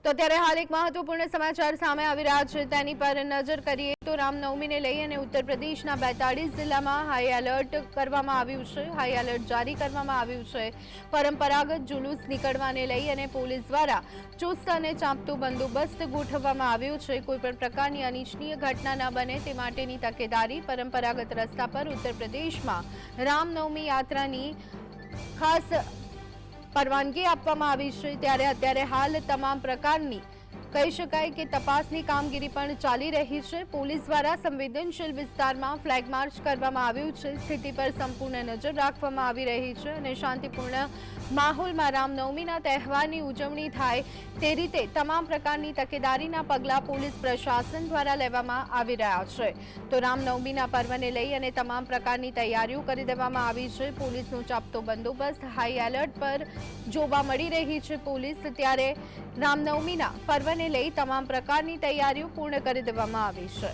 તો ત્યારે હાલ એક મહત્વપૂર્ણ સમાચાર સામે આવી રહ્યા છે તેની પર નજર કરીએ તો રામનવમીને લઈ અને ઉત્તર પ્રદેશના 42 જિલ્લામાં હાઈ એલર્ટ કરવામાં આવ્યું છે. હાઈ એલર્ટ જારી કરવામાં આવ્યું છે. પરંપરાગત જુલુસ નીકળવાને લઈ અને પોલીસ દ્વારા ચુસ્ત અને ચાંપતો બંદોબસ્ત ગોઠવવામાં આવ્યો છે. કોઈપણ પ્રકારની અનિચ્છનીય ઘટના ન બને તે માટેની તકેદારી પરંપરાગત રસ્તા પર ઉત્તર પ્રદેશમાં રામનવમી યાત્રાની ખાસ પરવાનગી આપવામાં આવી છે. ત્યારે અત્યારે હાલ તમામ પ્રકારની કહી શકાય કે તપાસની કામગીરી પણ ચાલી રહી છે. પોલીસ દ્વારા સંવેદનશીલ વિસ્તારમાં ફ્લેગ માર્ચ કરવામાં આવ્યું છે. સ્થિતિ પર સંપૂર્ણ નજર રાખવામાં આવી રહી છે અને શાંતિપૂર્ણ માહોલમાં રામનવમીના તહેવારની ઉજવણી થાય તે રીતે તમામ પ્રકારની તકેદારીના પગલાં પોલીસ પ્રશાસન દ્વારા લેવામાં આવી રહ્યા છે. તો રામનવમીના પર્વને લઈ અને તમામ પ્રકારની તૈયારીઓ કરી દેવામાં આવી છે. પોલીસનો ચાંપતો બંદોબસ્ત હાઈ એલર્ટ પર જોવા મળી રહી છે. પોલીસ ત્યારે રામનવમીના પર્વને લઈ તમામ પ્રકારની તૈયારીઓ પૂર્ણ કરી દેવામાં આવી છે.